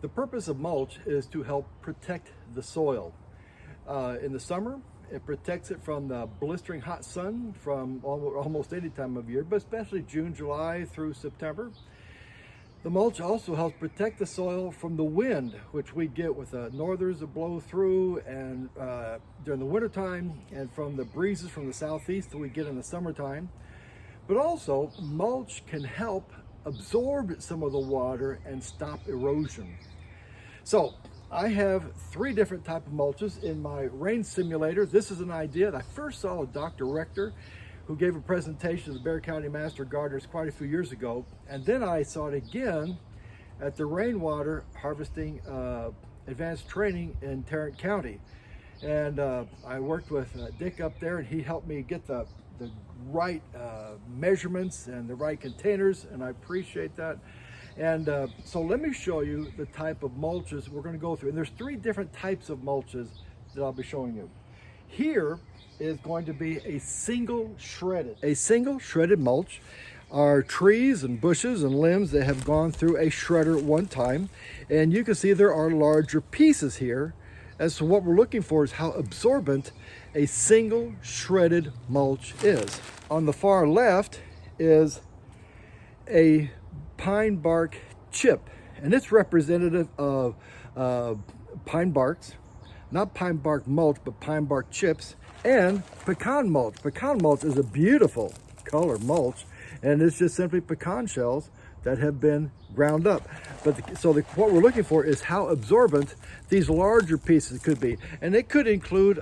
The purpose of mulch is to help protect the soil. In the summer, it protects it from the blistering hot sun from almost any time of year, but especially June, July through September. The mulch also helps protect the soil from the wind, which we get with the northers that blow through and during the wintertime, and from the breezes from the southeast that we get in the summertime. But also, mulch can help absorb some of the water and stop erosion. So I have 3 different types of mulches in my rain simulator. This is an idea that I first saw with Dr. Rector, who gave a presentation to the Bexar County Master Gardeners quite a few years ago. And then I saw it again at the rainwater harvesting advanced training in Tarrant County. And I worked with Dick up there, and he helped me get the right measurements and the right containers, and I appreciate that. And so let me show you the type of mulches we're going to go through. And there's 3 different types of mulches that I'll be showing you. Here is going to be a single shredded mulch are trees and bushes and limbs that have gone through a shredder at one time. And you can see there are larger pieces here. And so what we're looking for is how absorbent a single shredded mulch is. On the far left is a pine bark chip, and it's representative of pine barks, not pine bark mulch, but pine bark chips, and pecan mulch. Pecan mulch is a beautiful color mulch, and it's just simply pecan shells that have been ground up. But what we're looking for is how absorbent these larger pieces could be. And it could include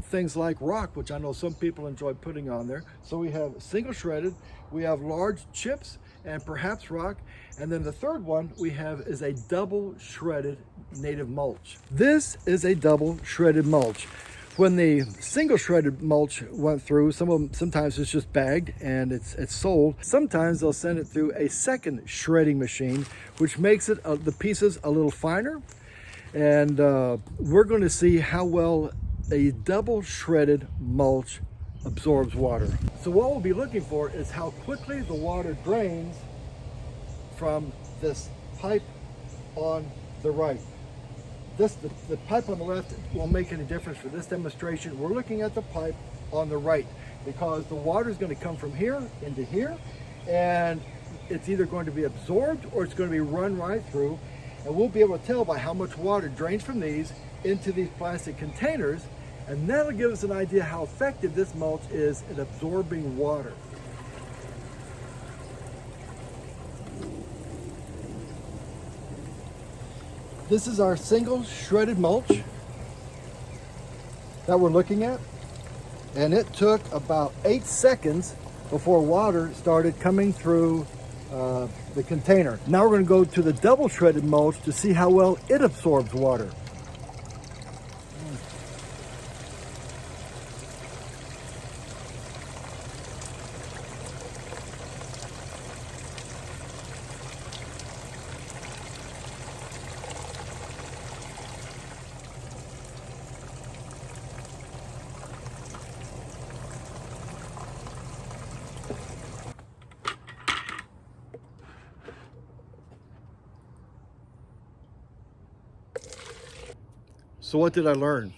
things like rock, which I know some people enjoy putting on there. So we have single shredded, we have large chips, and perhaps rock. And then the third one we have is a double shredded native mulch. This is a double shredded mulch. When the single shredded mulch went through, sometimes it's just bagged and it's sold. Sometimes they'll send it through a second shredding machine, which makes it the pieces a little finer. And we're going to see how well a double shredded mulch absorbs water. So what we'll be looking for is how quickly the water drains from this pipe on the right. The pipe on the left won't make any difference for this demonstration. We're looking at the pipe on the right because the water is going to come from here into here, and it's either going to be absorbed or it's going to be run right through, and we'll be able to tell by how much water drains from these into these plastic containers, and that'll give us an idea how effective this mulch is at absorbing water. This is our single shredded mulch that we're looking at, and it took about 8 seconds before water started coming through the container. Now we're going to go to the double shredded mulch to see how well it absorbs water. So what did I learn?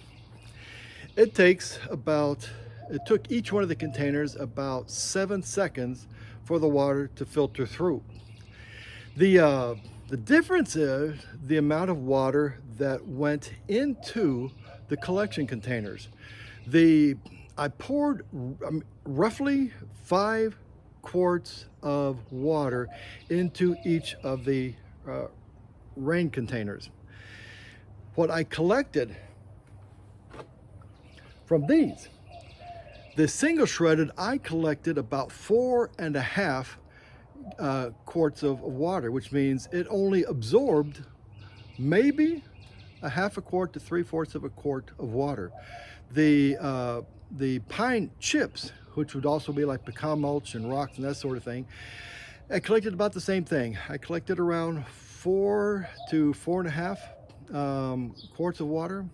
It took each one of the containers about 7 seconds for the water to filter through. The difference is the amount of water that went into the collection containers. I poured roughly 5 quarts of water into each of the rain containers. What I collected from these, the single shredded, I collected about 4.5 quarts of water, which means it only absorbed maybe a 1/2 quart to 3/4 of a quart of water. The pine chips, which would also be like pecan mulch and rocks and that sort of thing, I collected about the same thing. I collected around 4 to 4.5 quarts of water.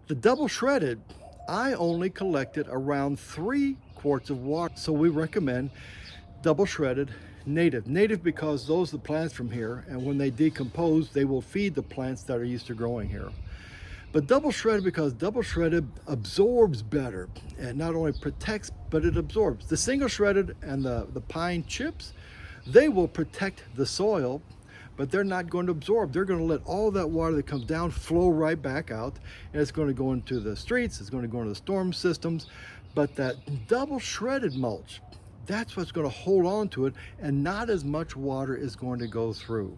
The double shredded, I only collected around 3 quarts of water. So we recommend double shredded native. Native because those are the plants from here, and when they decompose, they will feed the plants that are used to growing here. But double shredded because double shredded absorbs better, and not only protects, but it absorbs. The single shredded and the pine chips, they will protect the soil, but they're not going to absorb. They're going to let all that water that comes down flow right back out, and it's going to go into the streets, it's going to go into the storm systems. But that double shredded mulch, that's what's going to hold on to it, and not as much water is going to go through.